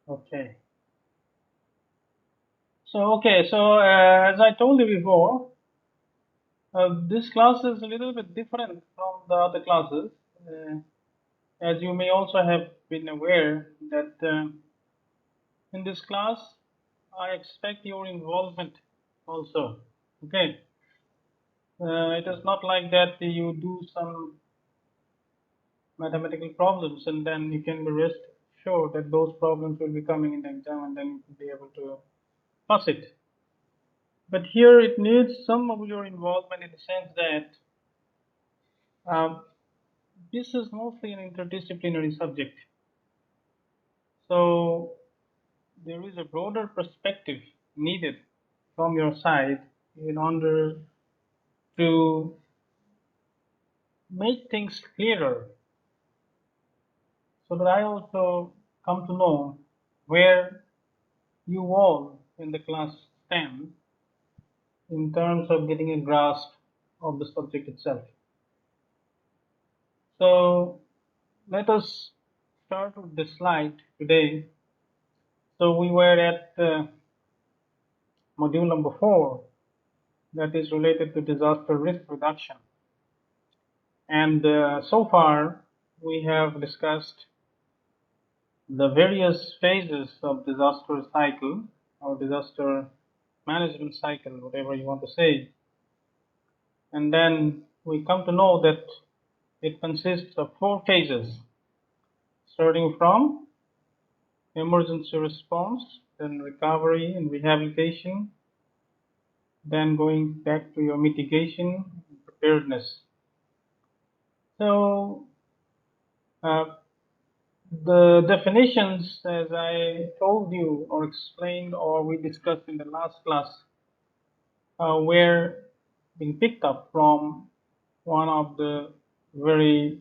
Okay. As I told you before, this class is a little bit different from the other classes. Uh, as you may also have been aware that in this class, I expect your involvement also. Okay. It is not like that you do some mathematical problems and then you can be rest sure that those problems will be coming in the exam and then you will be able to pass it. But here it needs some of your involvement in the sense that um, this is mostly an interdisciplinary subject. So there is a broader perspective needed from your side in order to make things clearer so that I also come to know where you all in the class stand in terms of getting a grasp of the subject itself. So let us start with the slide today. So we were at module number 4, that is related to disaster risk reduction. And so far we have discussed the various phases of disaster cycle or disaster management cycle, whatever you want to say. And then we come to know that it consists of 4 phases, starting from emergency response, then recovery and rehabilitation, then going back to your mitigation and preparedness. So uh, the definitions, as I told you or explained or we discussed in the last class, were being picked up from one of the very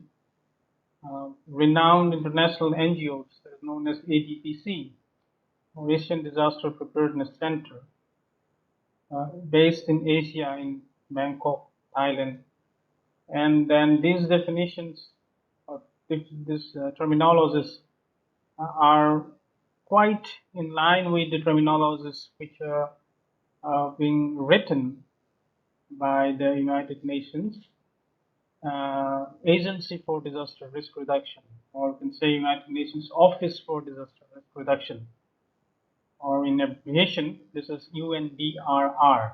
renowned international NGOs that is known as ADPC, or Asian Disaster Preparedness Center, based in Asia in Bangkok, Thailand. And then these definitions, or this terminologies are quite in line with the terminologies which are being written by the United Nations Agency for Disaster Risk Reduction, or you can say United Nations Office for Disaster Risk Reduction, or in abbreviation, this is UNDRR.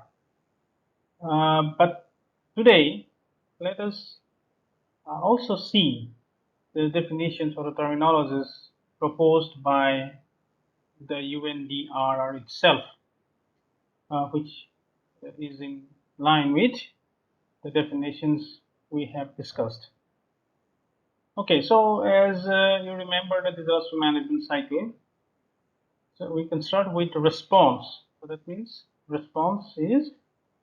But today, let us also see the definitions or the terminologies proposed by the UNDRR itself, which is in line with the definitions we have discussed. Okay, so as you remember the disaster management cycle, so we can start with the response. So that means response is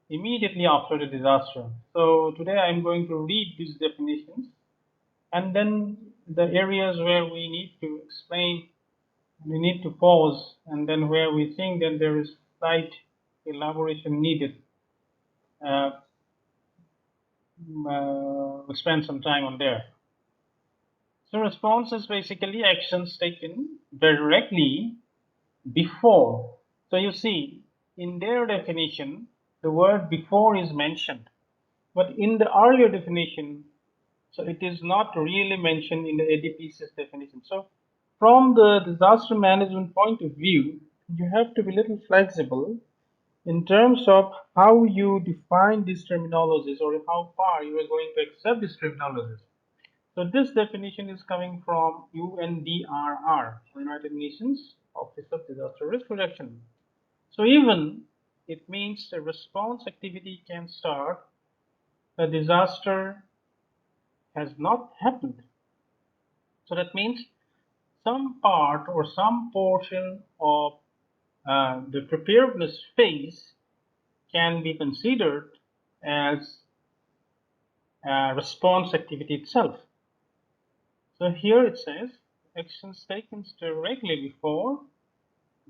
immediately after the disaster. So today I'm going to read these definitions and then the areas where we need to explain, we need to pause, and then where we think that there is slight elaboration needed, uh, we'll spend some time on there. So response is basically actions taken directly before. So you see, in their definition, the word before is mentioned, but in the earlier definition, so it is not really mentioned in the ADPC's definition. So from the disaster management point of view, you have to be a little flexible in terms of how you define these terminologies or how far you are going to accept these terminologies. So this definition is coming from UNDRR, United Nations Office of Disaster Risk Reduction. So even it means the response activity can start, the disaster has not happened. So that means some part or some portion of the preparedness phase can be considered as response activity itself. So here it says actions taken directly before,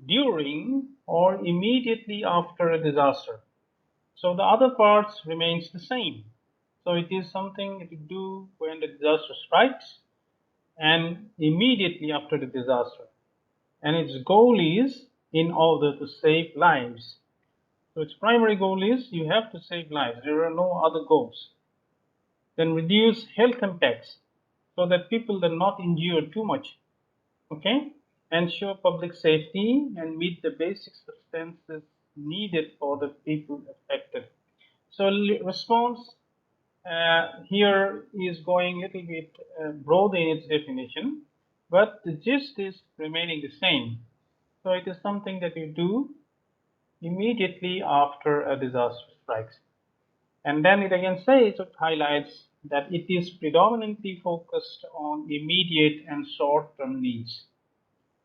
during, or immediately after a disaster. So the other parts remains the same. So it is something to do when the disaster strikes and immediately after the disaster. and its goal is in order to save lives. So its primary goal is you have to save lives. There are no other goals. Then reduce health impacts so that people are not injured too much. Okay? Ensure public safety and meet the basic substances needed for the people affected. So response here is going a little bit broad in its definition, but the gist is remaining the same. So it is something that you do immediately after a disaster strikes. And then it again says, it highlights that it is predominantly focused on immediate and short-term needs.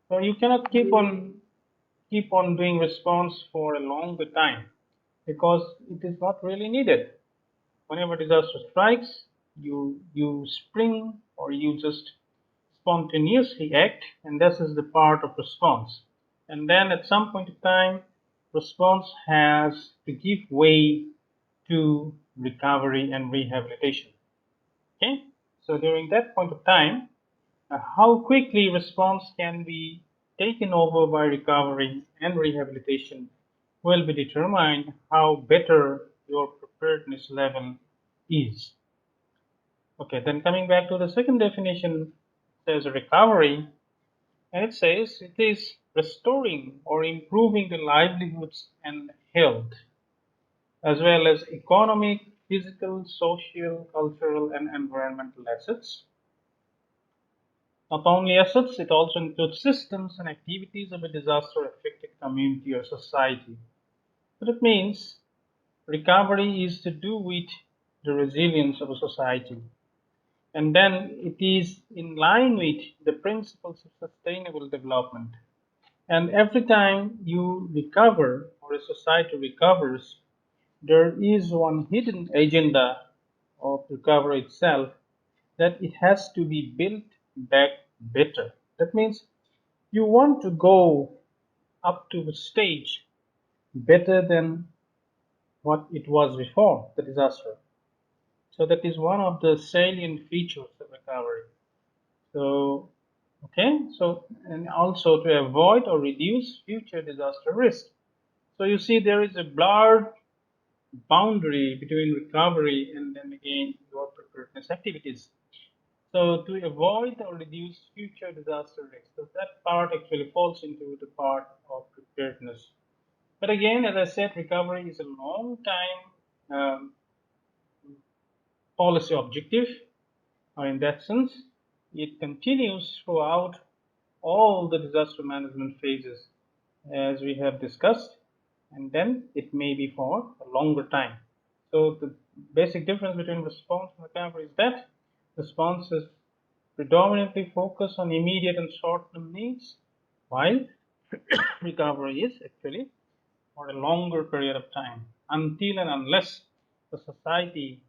So you cannot keep on doing response for a longer time because it is not really needed. Whenever disaster strikes, you spring or you just spontaneously act, and this is the part of response. And then at some point in time, response has to give way to recovery and rehabilitation. Okay, so during that point of time, how quickly response can be taken over by recovery and rehabilitation will be determined how better your preparedness level is. Okay, then coming back to the second definition, says recovery, and it says it is restoring or improving the livelihoods and health, as well as economic, physical, social, cultural, and environmental assets. Not only assets, it also includes systems and activities of a disaster-affected community or society. So that means recovery is to do with the resilience of a society. And then it is in line with the principles of sustainable development. And every time you recover or a society recovers, there is one hidden agenda of recovery itself that it has to be built back better. That means you want to go up to the stage better than what it was before the disaster. So that is one of the salient features of recovery. So, okay, so and also to avoid or reduce future disaster risk. So you see there is a blurred boundary between recovery and then again your preparedness activities. So to avoid or reduce future disaster risk, so that part actually falls into the part of preparedness. But again, as I said, recovery is a long time policy objective, or in that sense, it continues throughout all the disaster management phases as we have discussed, and then it may be for a longer time. So the basic difference between response and recovery is that response is predominantly focused on immediate and short-term needs, while recovery is actually for a longer period of time until and unless the society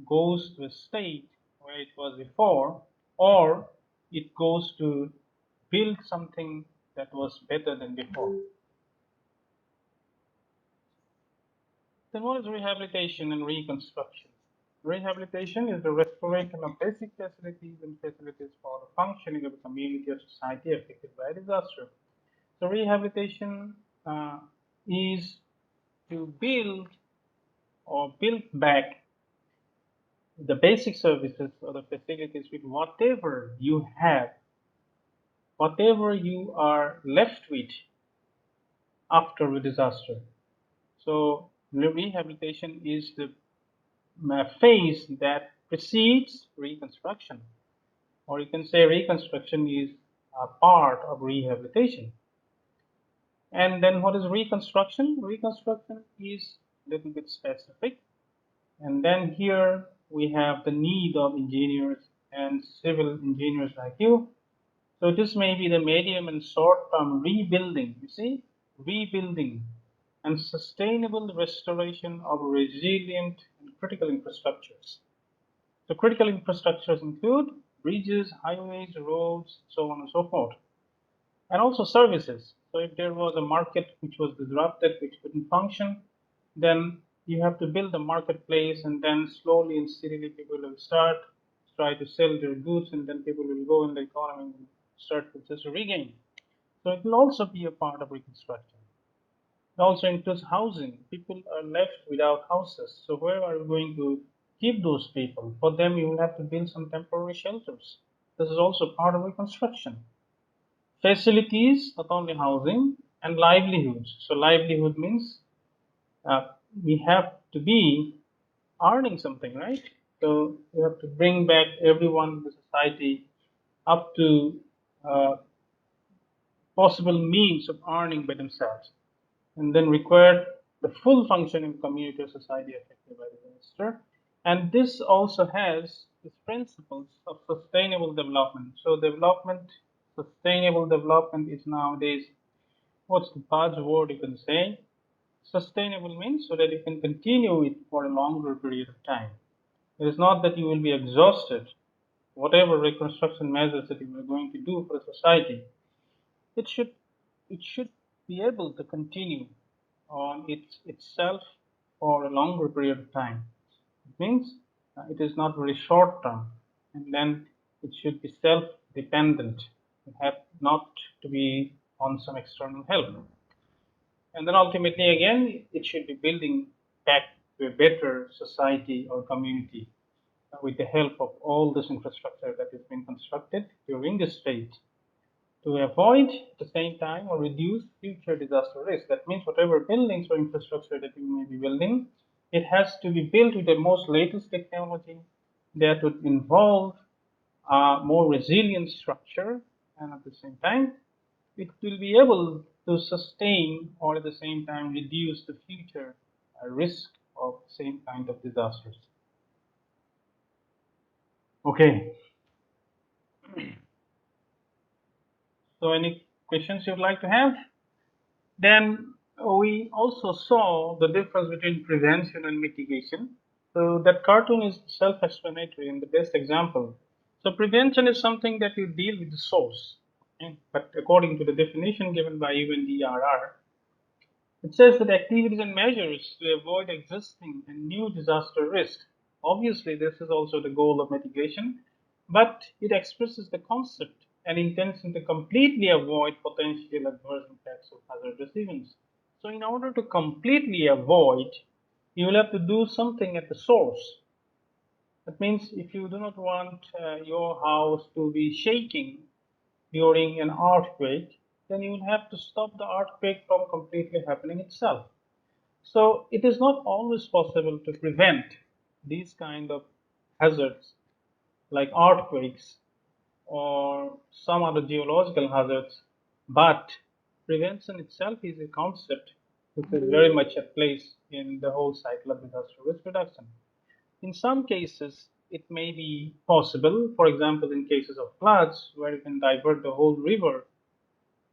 goes to a state where it was before, or it goes to build something that was better than before. Then what is rehabilitation and reconstruction? Rehabilitation is the restoration of basic facilities and facilities for the functioning of a community or society affected by a disaster. So rehabilitation is to build or build back the basic services or the facilities with whatever you have, whatever you are left with after the disaster. So rehabilitation is the phase that precedes reconstruction, or you can say reconstruction is a part of rehabilitation. And then what is reconstruction? Reconstruction is a little bit specific. And then here we have the need of engineers and civil engineers like you. So this may be the medium and short-term rebuilding, you see, rebuilding and sustainable restoration of resilient and critical infrastructures. So critical infrastructures include bridges, highways, roads, so on and so forth, and also services. So if there was a market which was disrupted, which couldn't function, then you have to build a marketplace, and then slowly and steadily people will start try to sell their goods, and then people will go in the economy and start to just regain. So it will also be a part of reconstruction. It also includes housing. People are left without houses. So where are you going to keep those people? For them, you will have to build some temporary shelters. This is also part of reconstruction. Facilities, not only housing, and livelihoods. So livelihood means uh, we have to be earning something, right? So we have to bring back everyone in the society up to uh, possible means of earning by themselves, and then require the full functioning community or society affected by the disaster. And this also has its principles of sustainable development. So sustainable development is nowadays, what's the buzzword you can say? Sustainable means so that you can continue it for a longer period of time. It is not that you will be exhausted. Whatever reconstruction measures that you are going to do for the society, it should it should be able to continue on itself for a longer period of time. It means it is not very short term, and then it should be self-dependent. It have not to be on some external help. And then ultimately, again, it should be building back to a better society or community with the help of all this infrastructure that has been constructed during this phase to avoid at the same time or reduce future disaster risk. That means whatever buildings or infrastructure that you may be building, it has to be built with the most latest technology that would involve a more resilient structure, and at the same time it will be able to sustain or at the same time reduce the future risk of same kind of disasters. Okay, so any questions you'd like to have? Then we also saw the difference between prevention and mitigation. So that cartoon is self-explanatory and the best example. So prevention is something that you deal with the source. Okay? But according to the definition given by UNDRR, it says that activities and measures to avoid existing and new disaster risks. Obviously, this is also the goal of mitigation, but it expresses the concept and intention to completely avoid potential adverse impacts of hazardous events. So, in order to completely avoid, you will have to do something at the source. That means if you do not want your house to be shaking during an earthquake, then you will have to stop the earthquake from completely happening itself. So it is not always possible to prevent these kind of hazards like earthquakes or some other geological hazards, but prevention itself is a concept which is very much at place in the whole cycle of disaster risk reduction. In some cases, it may be possible, for example, in cases of floods where you can divert the whole river,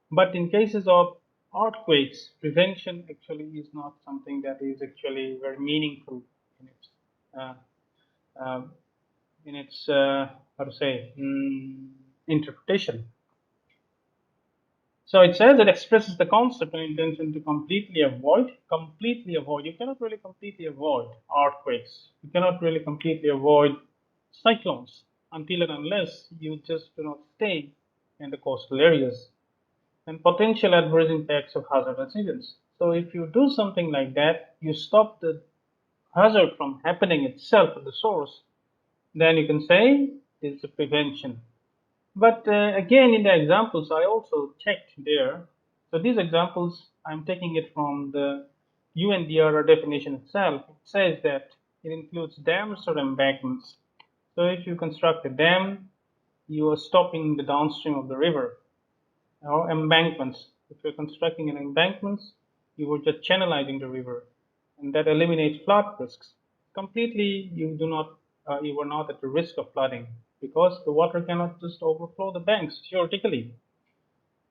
but in cases of earthquakes, prevention actually is not something that is actually very meaningful in its uh, uh, how to say interpretation. So it says it expresses the concept and intention to completely avoid. You cannot really completely avoid earthquakes. You cannot really completely avoid cyclones until and unless you just do not stay in the coastal areas and potential adverse impacts of hazardous events. So if you do something like that, you stop the hazard from happening itself at the source, then you can say it's a prevention. But again, in the examples, I also checked there. So these examples, I'm taking it from the UNDRR definition itself. It says that it includes dams or embankments. So if you construct a dam, you are stopping the downstream of the river, or embankments. If you're constructing an embankment, you were just channelizing the river, and that eliminates flood risks. Completely, you were not at the risk of flooding because the water cannot just overflow the banks theoretically.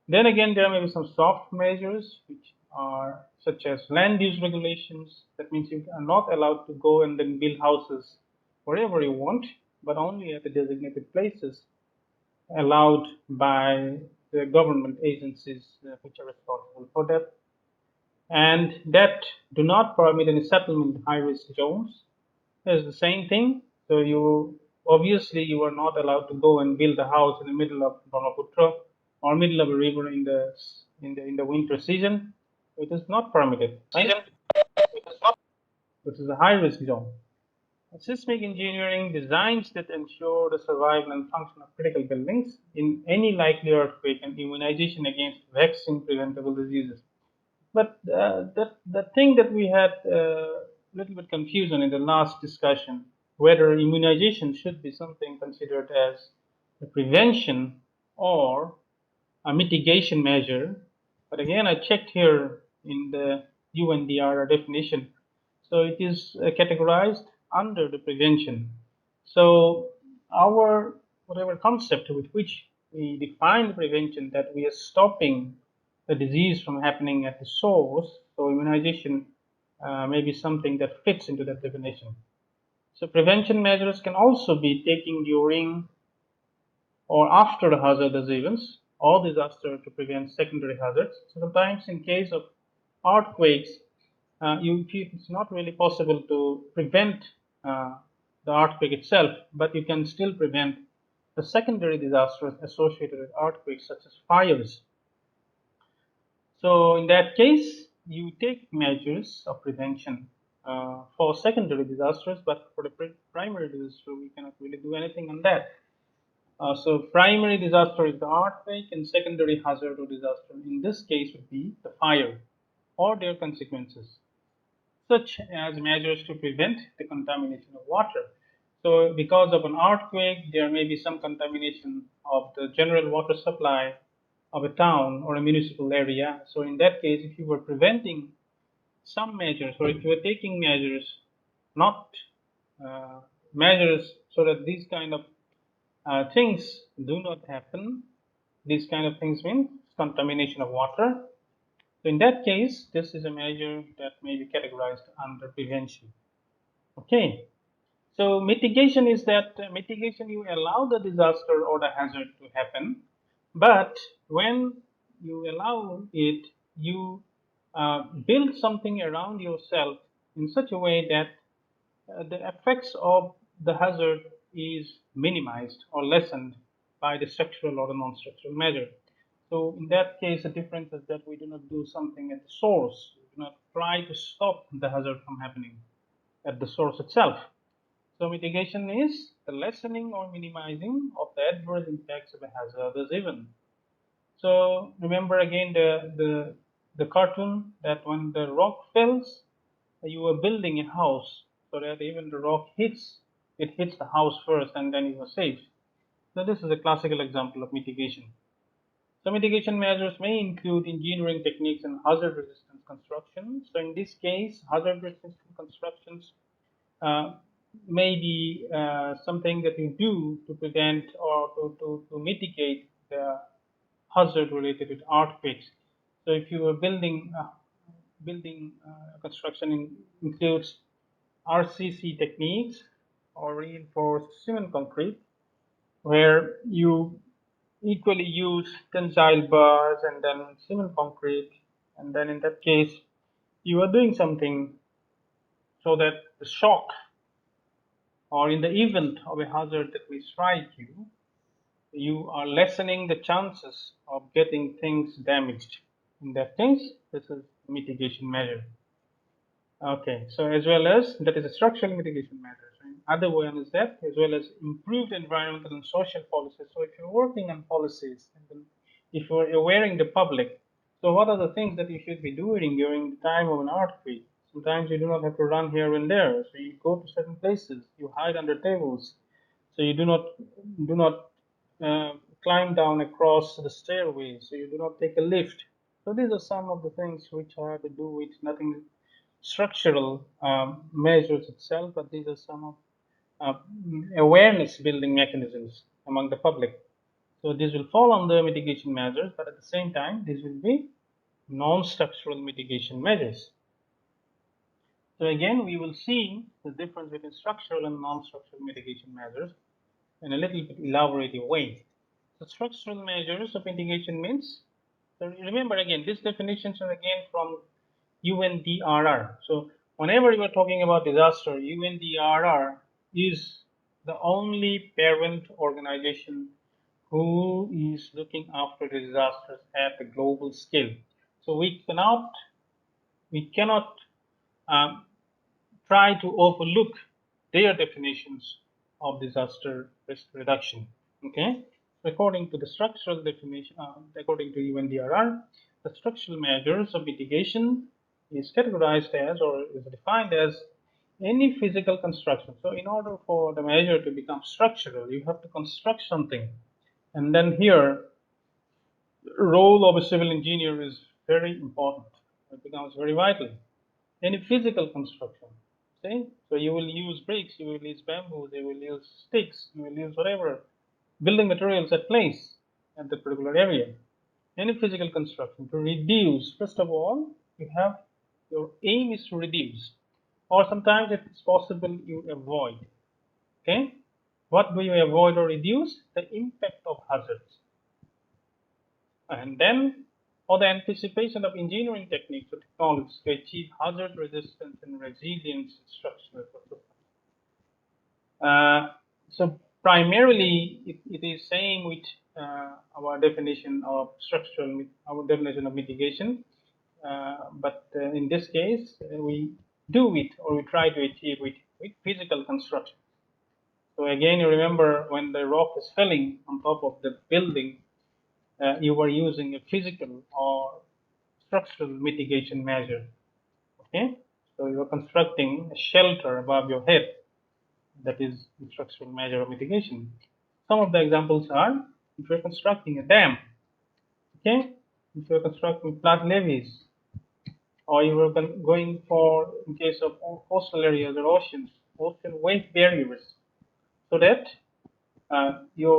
Then again, there may be some soft measures which are such as land use regulations. That means you are not allowed to go and then build houses wherever you want, but only at the designated places allowed by the government agencies which are responsible for that, and that do not permit any settlement in high-risk zones. It's the same thing. So you are not allowed to go and build a house in the middle of Brahmaputra, or middle of a river in the winter season. It is not permitted, right? This is a high risk zone. Seismic engineering designs that ensure the survival and function of critical buildings in any likely earthquake and immunization against vaccine preventable diseases. But the thing that we had a little bit confusion in the last discussion, whether immunization should be something considered as a prevention or a mitigation measure. But again, I checked here in the UNDRR definition. So it is categorized under the prevention. So our whatever concept with which we define the prevention, that we are stopping the disease from happening at the source. So immunization may be something that fits into that definition. So prevention measures can also be taken during or after the hazardous events or disaster to prevent secondary hazards. So sometimes in case of earthquakes, it's not really possible to prevent uh, the earthquake itself, but you can still prevent the secondary disasters associated with earthquakes, such as fires. So in that case, you take measures of prevention for secondary disasters, but for the primary disaster, we cannot really do anything on that. So primary disaster is the earthquake, and secondary hazard or disaster in this case would be the fire or their consequences, such as measures to prevent the contamination of water. So because of an earthquake, there may be some contamination of the general water supply of a town or a municipal area. So in that case, if you were preventing some measures, or if you were taking measures, not uh, measures so that these kind of things do not happen. These kind of things mean contamination of water. So in that case, this is a measure that may be categorized under prevention. Okay. So mitigation is that mitigation, you allow the disaster or the hazard to happen, but when you allow it, you build something around yourself in such a way that the effects of the hazard is minimized or lessened by the structural or the non-structural measure. So in that case, the difference is that we do not do something at the source. We do not try to stop the hazard from happening at the source itself. So mitigation is the lessening or minimizing of the adverse impacts of a hazardous event. So remember again the cartoon that when the rock falls, you are building a house so that even the rock hits the house first and then you are safe. So this is a classical example of mitigation. So mitigation measures may include engineering techniques and hazard resistant construction. So in this case, hazard resistant constructions uh, may be something that you do to prevent or to mitigate the hazard related with earthquakes. So if you are building construction includes RCC techniques or reinforced cement concrete, where you equally use tensile bars and then cement concrete, and then in that case you are doing something so that the shock or in the event of a hazard that may strike you, you are lessening the chances of getting things damaged. In that case, this is a mitigation measure. Okay, so as well as that is a structural mitigation measures. Right? Other one is that as well as improved environmental and social policies. So if you're working on policies and then if you're awareing the public, so what are the things that you should be doing during the time of an earthquake? Sometimes you do not have to run here and there. So you go to certain places, you hide under tables. So you do not uh, climb down across the stairway. So you do not take a lift. So these are some of the things which have to do with nothing structural measures itself, but these are some of uh, awareness building mechanisms among the public. So this will fall under mitigation measures, but at the same time, these will be non-structural mitigation measures. So again, we will see the difference between structural and non-structural mitigation measures in a little bit elaborative way. So structural measures of mitigation means, so remember again, these definitions are again from UNDRR. So whenever you are talking about disaster, UNDRR is the only parent organization who is looking after the disasters at the global scale. So we cannot um, try to overlook their definitions of disaster risk reduction. Okay, according to the structural definition, according to UNDRR, the structural measures of mitigation is categorized as or is defined as any physical construction. So, in order for the measure to become structural, you have to construct something, and then here, the role of a civil engineer is very important. It becomes very vital. Any physical construction. See? So you will use bricks, you will use bamboo, you will use sticks, you will use whatever building materials at place at the particular area. Any physical construction to reduce, first of all, you have your aim is to reduce, or sometimes if it's possible, you avoid. Okay? What do you avoid or reduce? The impact of hazards. And then, or the anticipation of engineering techniques or technologies to achieve hazard resistance and resilience in structural performance. So primarily, it is saying with our definition of structural, our definition of mitigation. But in this case, we do it or we try to achieve with physical construction. So again, you remember when the rock is falling on top of the building, you were using a physical or structural mitigation measure. Okay, so you are constructing a shelter above your head. That is the structural measure of mitigation. Some of the examples are if you're constructing a dam, okay, if you're constructing flood levees, or you were going for in case of coastal areas or ocean wave barriers, so that you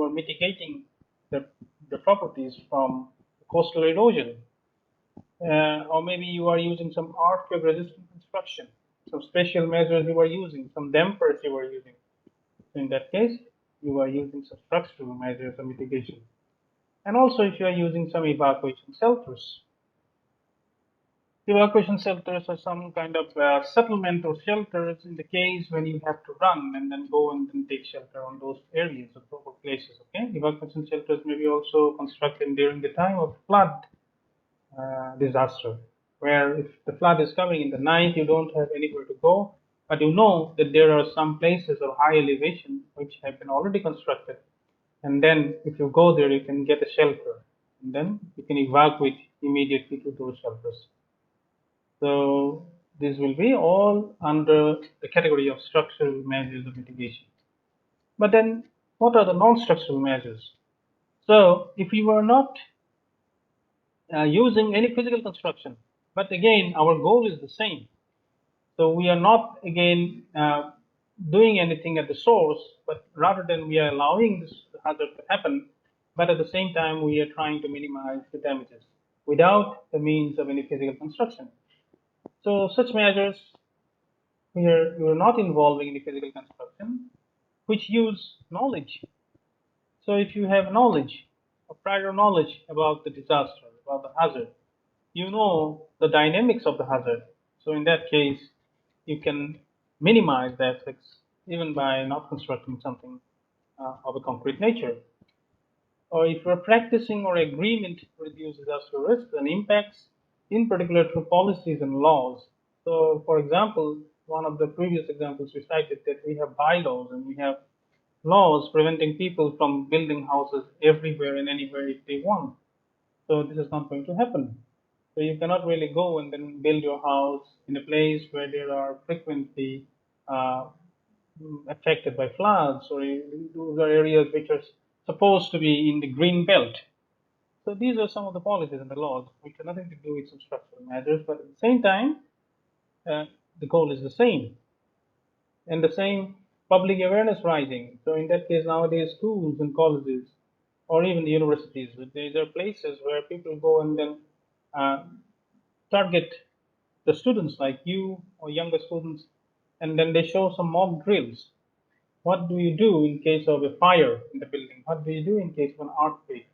are mitigating the the properties from coastal erosion, or maybe you are using some earthquake resistant construction, some special measures you are using, some dampers you are using. So in that case, you are using some structural measures of mitigation. And also if you are using some evacuation shelters. Evacuation shelters are some kind of settlement or shelters in the case when you have to run and then go and then take shelter on those areas or places. Okay, evacuation shelters may be also constructed during the time of flood disaster, where if the flood is coming in the night, you don't have anywhere to go, but you know that there are some places of high elevation which have been already constructed, and then if you go there, you can get a shelter, and then you can evacuate immediately to those shelters. So this will be all under the category of structural measures of mitigation. But then, what are the non-structural measures? So if you are not using any physical construction. But again, our goal is the same. So we are not again doing anything at the source, but rather than we are allowing this hazard to happen, but at the same time we are trying to minimize the damages without the means of any physical construction. So such measures we are not involving any physical construction, which use knowledge. So if you have knowledge, a prior knowledge about the disaster, about the hazard, you know the dynamics of the hazard. So in that case, you can minimize the effects even by not constructing something of a concrete nature. Or if you're practicing or agreement to reduce disaster risks and impacts, in particular through policies and laws. So, for example, one of the previous examples we cited that we have bylaws and we have laws preventing people from building houses everywhere and anywhere if they want. So this is not going to happen. So you cannot really go and then build your house in a place where there are frequently uh, affected by floods, or those are areas which are supposed to be in the green belt. So these are some of the policies and the laws which have nothing to do with some structural measures, but at the same time, uh, the goal is the same. And the same public awareness rising. So in that case, nowadays schools and colleges, or even the universities, these are places where people go and then uh, target the students like you or younger students, and then they show some mock drills. What do you do in case of a fire in the building? What do you do in case of an earthquake?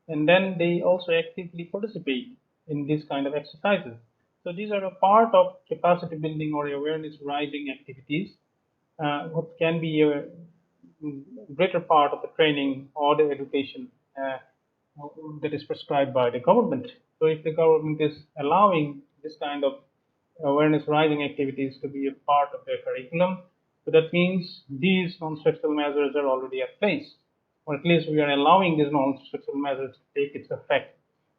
And then they also actively participate in these kind of exercises. So these are a part of capacity building or awareness rising activities, what can be greater part of the training or the education that is prescribed by the government. So if the government is allowing this kind of awareness raising activities to be a part of their curriculum, so that means these non-structural measures are already at place, or at least we are allowing these non-structural measures to take its effect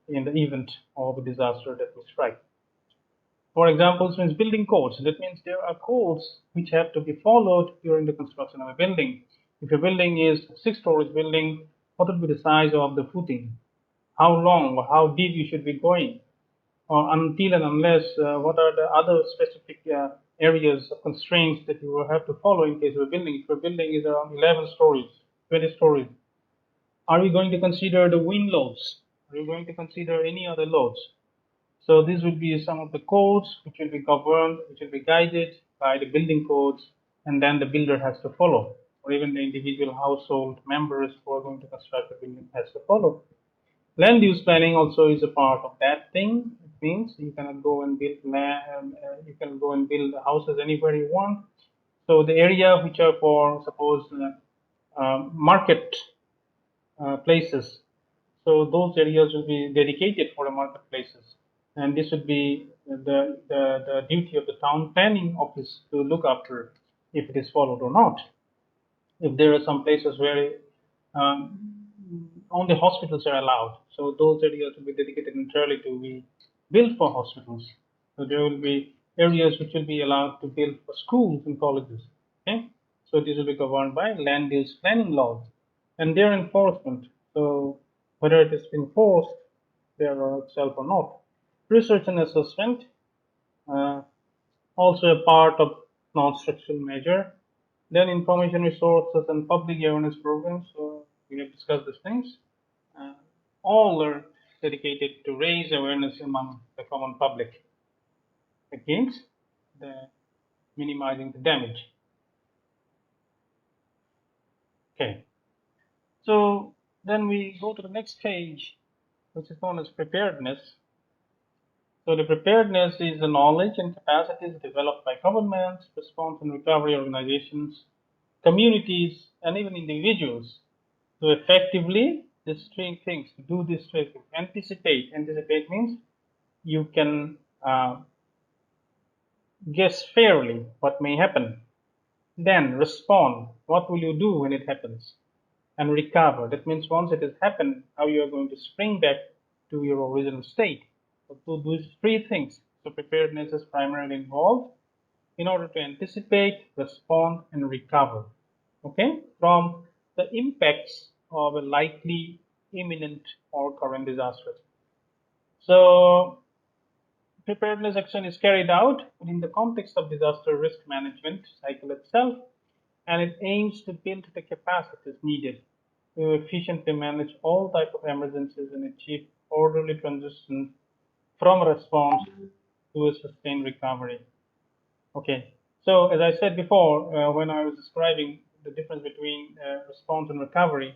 in the event of a disaster that will strike. For example, since building codes, that means there are codes which have to be followed during the construction of a building. If your building is a six-story building, what would be the size of the footing? How long or how deep you should be going? Or until and unless, what are the other specific areas of constraints that you will have to follow in case of a building? If your building is around 11 stories, 20 stories, are we going to consider the wind loads? Are you going to consider any other loads? So these will be some of the codes which will be governed, which will be guided by the building codes, and then the builder has to follow, or even the individual household members who are going to construct the building has to follow. Land use planning also is a part of that thing. It means you cannot go and build you can go and build houses anywhere you want. So the area which are for suppose market places, so those areas will be dedicated for the marketplaces, and this would be the duty of the town planning office to look after if it is followed or not. If there are some places where um, only hospitals are allowed, so those areas will be dedicated entirely to be built for hospitals. So there will be areas which will be allowed to build for schools and colleges. Okay, so this will be governed by land use planning laws and their enforcement. So whether it is enforced there itself or not. Research and assessment, uh, also a part of non-structural measure. Then information resources and public awareness programs. So we have discussed these things. Uh, all are dedicated to raise awareness among the common public against the minimizing the damage. Okay. So then we go to the next page, which is known as preparedness. So the preparedness is the knowledge and capacities developed by governments, response and recovery organizations, communities, and even individuals to effectively these three things, to do these three things. Anticipate. Anticipate means you can guess fairly what may happen. Then respond. What will you do when it happens? And recover. That means once it has happened, how you are going to spring back to your original state. So to do these three things. So preparedness is primarily involved in order to anticipate, respond, and recover. Okay, from the impacts of a likely, imminent, or current disaster. So preparedness action is carried out within the context of disaster risk management cycle itself, and it aims to build the capacities needed to efficiently manage all type of emergencies and achieve orderly transition from response to a sustained recovery. Okay, so as I said before, when I was describing the difference between response and recovery,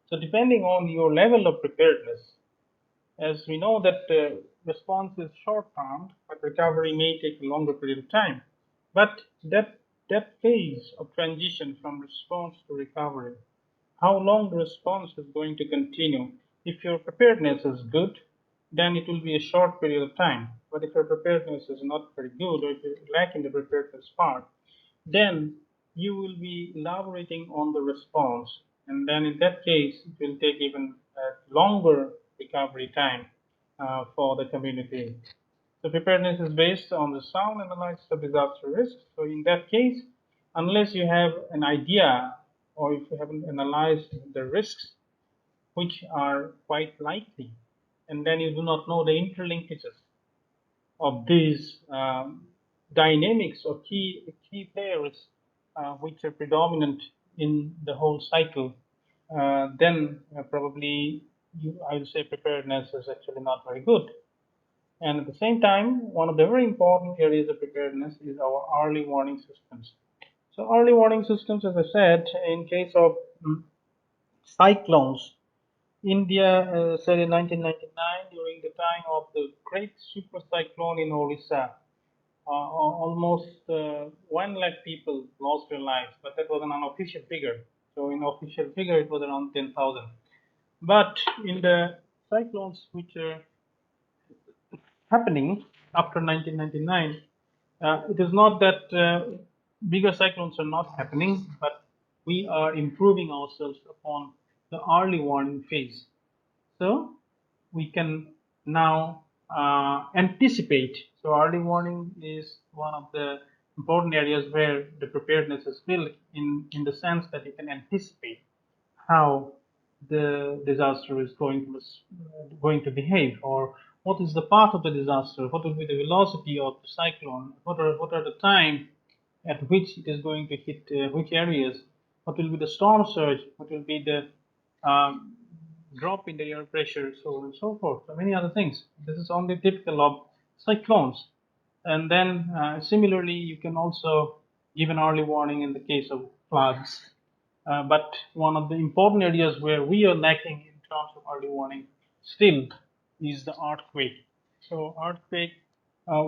so depending on your level of preparedness, as we know that response is short-term, but recovery may take a longer period of time. But that phase of transition from response to recovery, how long the response is going to continue. If your preparedness is good, then it will be a short period of time. But if your preparedness is not very good, or if you lack in the preparedness part, then you will be elaborating on the response. And then in that case, it will take even a longer recovery time for the community. So preparedness is based on the sound analysis of disaster risks. So in that case, unless you have an idea or if you haven't analyzed the risks, which are quite likely, and then you do not know the interlinkages of these dynamics or key players which are predominant in the whole cycle, then probably I would say preparedness is actually not very good. And at the same time, one of the very important areas of preparedness is our early warning systems. So early warning systems, as I said, in case of cyclones, India said in 1999 during the time of the great super cyclone in Orissa, almost 1 lakh people lost their lives, but that was an unofficial figure. So in official figure, it was around 10,000. But in the cyclones which are happening after 1999, it is not that bigger cyclones are not happening, but we are improving ourselves upon the early warning phase. So we can now anticipate. So early warning is one of the important areas where the preparedness is built in the sense that you can anticipate how the disaster is going to behave, or what is the path of the disaster, what will be the velocity of the cyclone, what are the time at which it is going to hit which areas, what will be the storm surge, what will be the um, drop in the air pressure, so on and so forth, so many other things. This is only typical of cyclones. And then similarly, you can also give an early warning in the case of floods. But one of the important areas where we are lacking in terms of early warning still is the earthquake. So earthquake,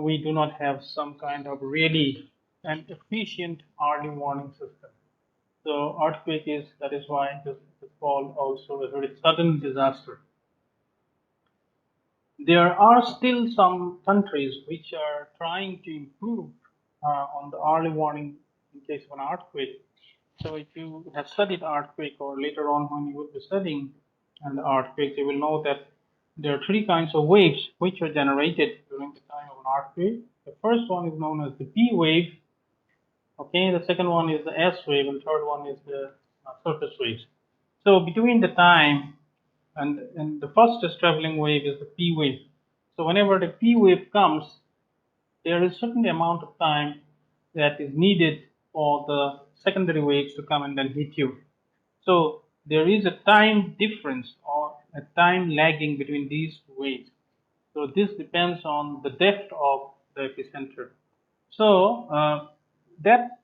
we do not have some kind of really an efficient early warning system. So earthquake is, that is why it is called also a very sudden disaster. There are still some countries which are trying to improve on the early warning in case of an earthquake. So if you have studied earthquake, or later on when you will be studying an earthquake, you will know that there are three kinds of waves which are generated during the time of an earthquake. The first one is known as the P wave. Okay, the second one is the S wave, and third one is the surface waves. So between the time and the fastest traveling wave is the P wave. So whenever the P wave comes, there is certain amount of time that is needed for the secondary waves to come and then hit you. So there is a time difference or a time lagging between these waves. So this depends on the depth of the epicenter. So that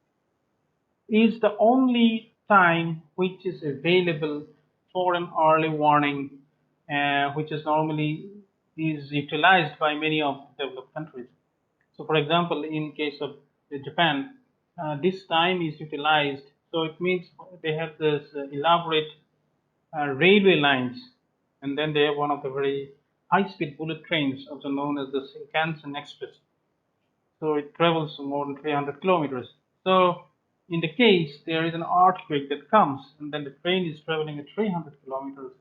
is the only time which is available for an early warning, which is normally is utilized by many of the developed countries. So, for example, in case of Japan, this time is utilized. So it means they have this elaborate railway lines, and then they have one of the very high-speed bullet trains, also known as the Shinkansen Express. So it travels more than 300 kilometers. So in the case there is an earthquake that comes, and then the train is traveling at 300 kilometers,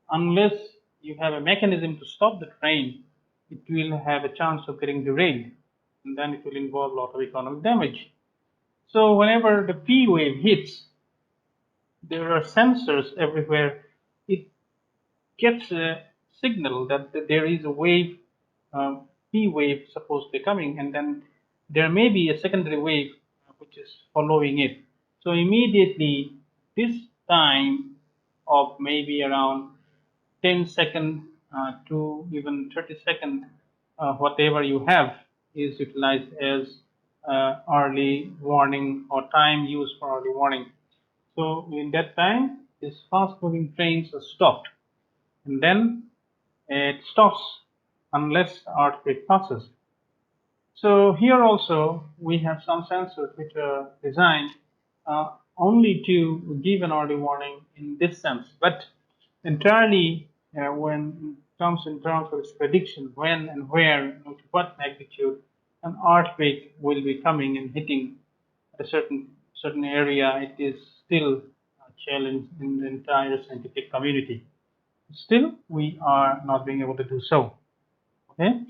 unless you have a mechanism to stop the train, it will have a chance of getting derailed, and then it will involve a lot of economic damage. So whenever the P wave hits, there are sensors everywhere. It gets a signal that there is a wave, P wave supposed to be coming, and then there may be a secondary wave which is following it. So immediately, this time of maybe around 10 second to even 30 second, whatever you have, is utilized as early warning or time used for early warning. So in that time, these fast moving trains are stopped, and then it stops unless the earthquake passes. So here also we have some sensors which are designed only to give an early warning in this sense, but entirely when it comes in terms of its prediction, when and where, to what magnitude an earthquake will be coming and hitting a certain area, it is still a challenge in the entire scientific community. Still, we are not being able to do so. Okay.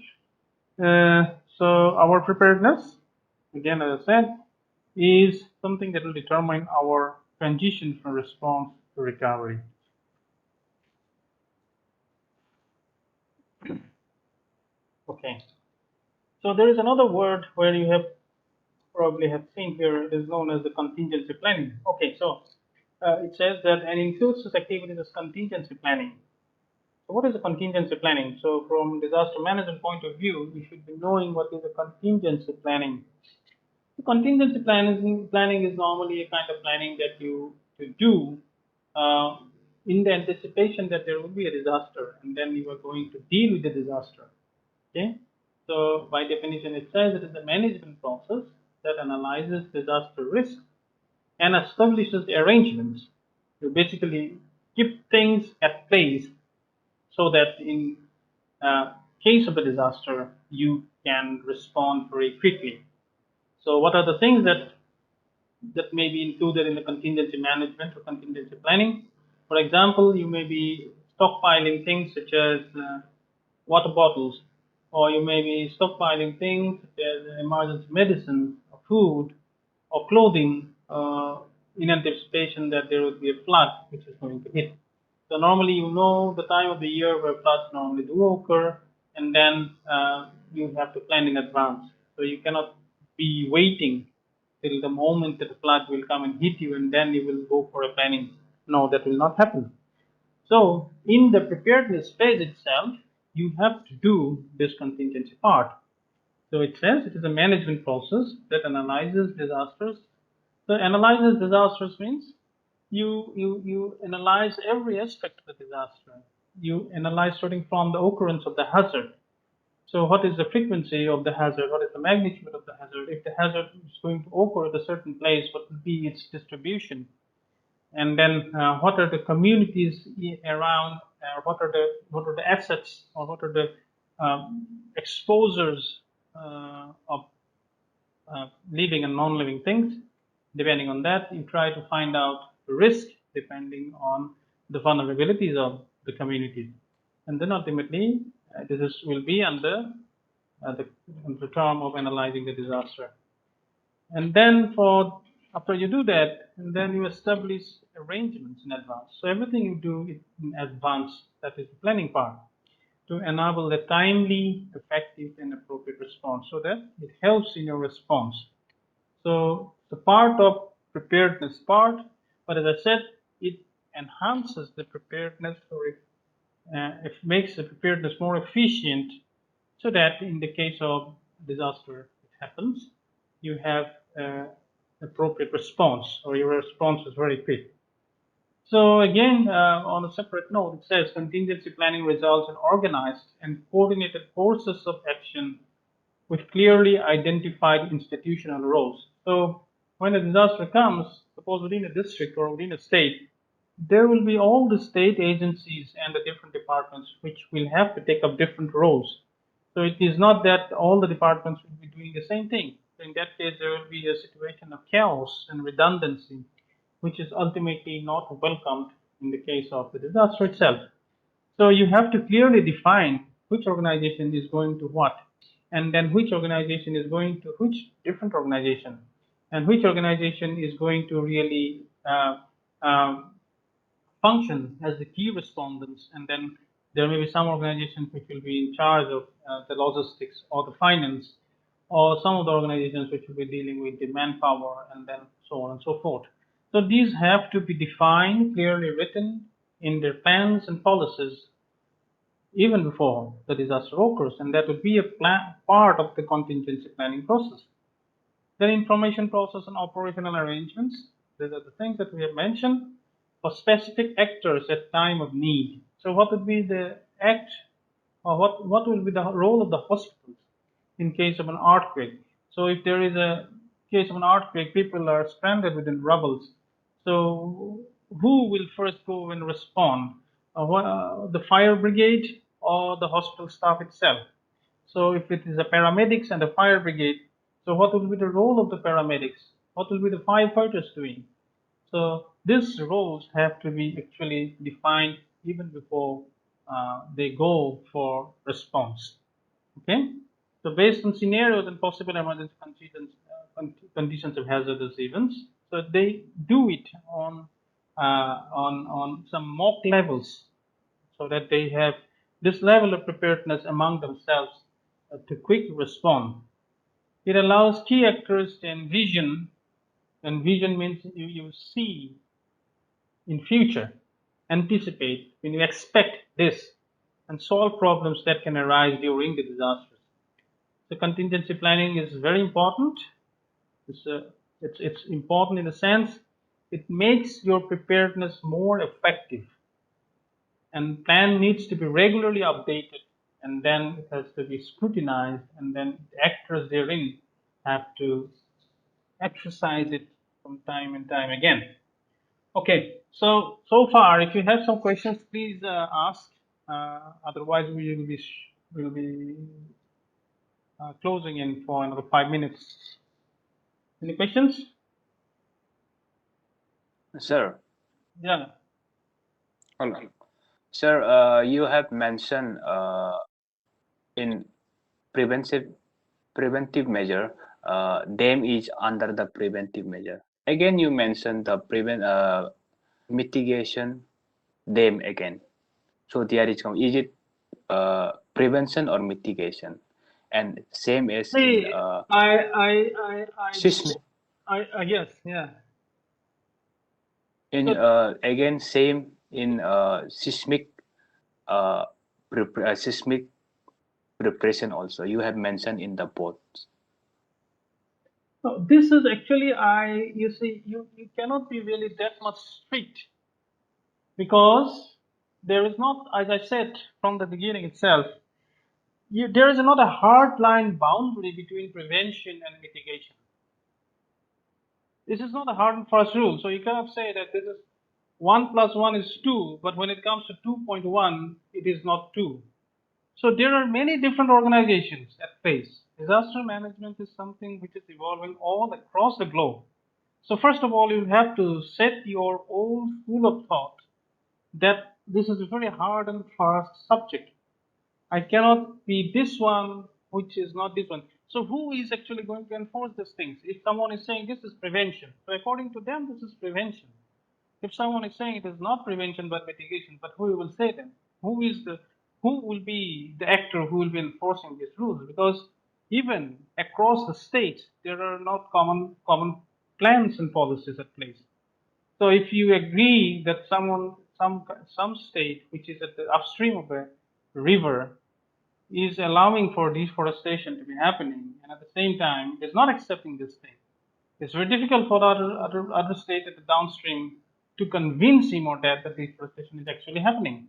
So our preparedness, again, as I said, is something that will determine our transition from response to recovery. Okay. So there is another word where you have probably have seen here. It is known as the contingency planning. Okay. So it says that and includes this activities as contingency planning. So what is the contingency planning? So from disaster management point of view, you should be knowing what is a contingency planning. The contingency planning is normally a kind of planning that you to do uh, in the anticipation that there will be a disaster, and then you are going to deal with the disaster. Okay, so by definition, it says it is a management process that analyzes disaster risk and establishes the arrangements You basically keep things at place so that in case of a disaster, you can respond very quickly. So, what are the things that may be included in the contingency management or contingency planning? For example, you may be stockpiling things such as water bottles, or you may be stockpiling things such as emergency medicine, or food, or clothing in anticipation that there will be a flood which is going to hit. So normally you know the time of the year where floods normally do occur, and then you have to plan in advance. So you cannot be waiting till the moment that the flood will come and hit you, and then you will go for a planning. No, that will not happen. So in the preparedness phase itself, you have to do this contingency part. So it says it is a management process that analyzes disasters. So analyzes disasters means you analyze every aspect of the disaster. You analyze starting from the occurrence of the hazard. So what is the frequency of the hazard? What is the magnitude of the hazard? If the hazard is going to occur at a certain place, what will be its distribution? And then what are the communities around? What are the assets, or what are the exposures of living and non-living things? Depending on that, you try to find out the risk depending on the vulnerabilities of the communities, and then ultimately will be under the term of analyzing the disaster. And then for after you do that, and then you establish arrangements in advance. So everything you do in advance, that is the planning part, to enable a timely, effective, and appropriate response, so that it helps in your response. So the part of preparedness part, but as I said, it enhances the preparedness, or it makes the preparedness more efficient, so that in the case of disaster it happens, you have appropriate response, or your response is very quick. So again, on a separate note, it says contingency planning results in organized and coordinated courses of action with clearly identified institutional roles. So when a disaster comes, suppose within a district or within a state, there will be all the state agencies and the different departments which will have to take up different roles. So it is not that all the departments will be doing the same thing. So in that case, there will be a situation of chaos and redundancy, which is ultimately not welcomed in the case of the disaster itself. So you have to clearly define which organization is going to what, and then which organization is going to which different organization, and which organization is going to really function as the key respondents. And then there may be some organizations which will be in charge of the logistics or the finance, or some of the organizations which will be dealing with the manpower, and then so on and so forth. So these have to be defined, clearly written in their plans and policies even before the disaster occurs, and that would be a part of the contingency planning process. Then information process and operational arrangements. These are the things that we have mentioned for specific actors at time of need. So what would be the act, or what will be the role of the hospitals in case of an earthquake? So if there is a case of an earthquake, people are stranded within rubbles. So who will first go and respond? The fire brigade or the hospital staff itself? So if it is a paramedics and a fire brigade, so what will be the role of the paramedics? What will be the firefighters doing? So these roles have to be actually defined even before they go for response. Okay. So based on scenarios and possible emergency conditions of hazardous events, so they do it on some mock levels, so that they have this level of preparedness among themselves to quickly respond. It allows key actors to envision, and vision means you see in future, anticipate, when you expect this, and solve problems that can arise during the disasters. So contingency planning is very important. It's important in the sense it makes your preparedness more effective, and plan needs to be regularly updated, and then it has to be scrutinized, and then the actors therein have to exercise it from time and time again. Okay, so far, if you have some questions, please ask. Otherwise, will be closing in for another 5 minutes. Any questions? Sir, Yeah. hello. Sir, you have mentioned in preventive preventive measure, them is under the preventive measure. Again, you mentioned the mitigation, them again. So there is it prevention or mitigation? And same as in See, I seismic. yes, yeah. In So again same in seismic seismic preparation also. You have mentioned in the both. no, this is actually you see you cannot be really that much strict because there is not, as I said from the beginning itself, there is not a hard line boundary between prevention and mitigation. This is not a hard and fast rule. So you cannot say that this is 1 plus 1 is 2, but when it comes to 2.1, it is not 2. So there are many different organizations at place. Disaster management is something which is evolving all across the globe. So first of all, you have to set your own school of thought that this is a very hard and fast subject. I cannot be this one, which is not this one. So who is actually going to enforce these things? If someone is saying this is prevention, so according to them, this is prevention. If someone is saying it is not prevention but mitigation, but who will say then? Who will be the actor who will be enforcing these rules? Because even across the states, there are not common plans and policies at place. So if you agree that some state which is at the upstream of a river is allowing for deforestation to be happening, and at the same time is not accepting this thing, it's very difficult for the other state at the downstream to convince him or that deforestation is actually happening.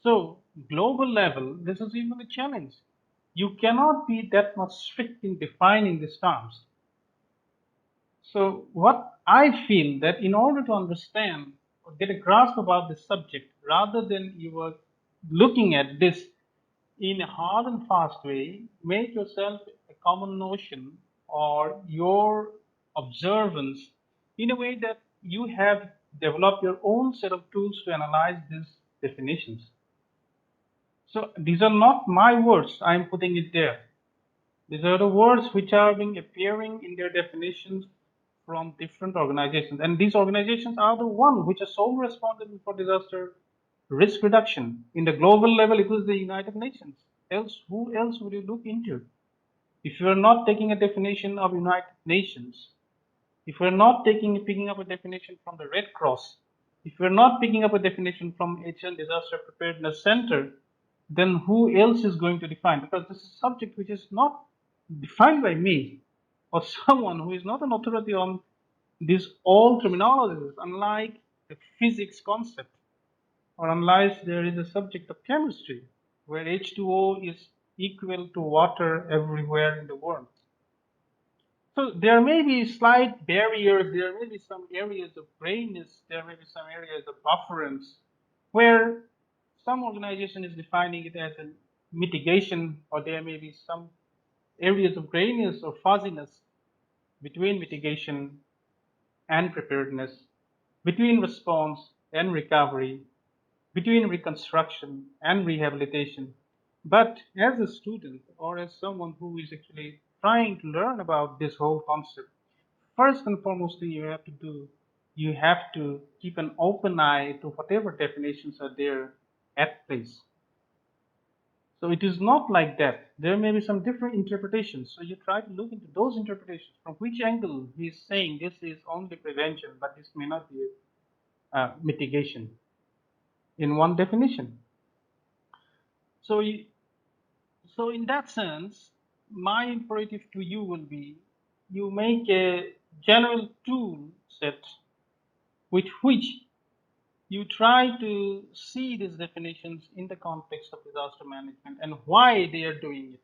So global level, this is even a challenge. You cannot be that much strict in defining these terms. So what I feel that in order to understand or get a grasp about this subject, rather than you were looking at this in a hard and fast way, make yourself a common notion or your observance in a way that you have developed your own set of tools to analyze these definitions. So these are not my words, I'm putting it there. These are the words which are being appearing in their definitions from different organizations. And these organizations are the one which are solely responsible for disaster risk reduction. In the global level, it was the United Nations. Else, who else would you look into? If you are not taking a definition of United Nations, if we're not picking up a definition from the Red Cross, if we're not picking up a definition from Asian Disaster Preparedness Center, then who else is going to define? Because this is a subject which is not defined by me or someone who is not an authority on these all terminologies, unlike the physics concept, or unless there is a subject of chemistry where H2O is equal to water everywhere in the world. So there may be slight barriers, there may be some areas of grayness, there may be some areas of bufferance where some organization is defining it as a mitigation, or there may be some areas of grayness or fuzziness between mitigation and preparedness, between response and recovery, between reconstruction and rehabilitation. But as a student or as someone who is actually trying to learn about this whole concept, first and foremost thing you have to do, you have to keep an open eye to whatever definitions are there at place. So it is not like that. There may be some different interpretations. So you try to look into those interpretations. From which angle he is saying this is only prevention, but this may not be mitigation in one definition. So, so in that sense, my imperative to you will be you make a general tool set with which you try to see these definitions in the context of disaster management and why they are doing it.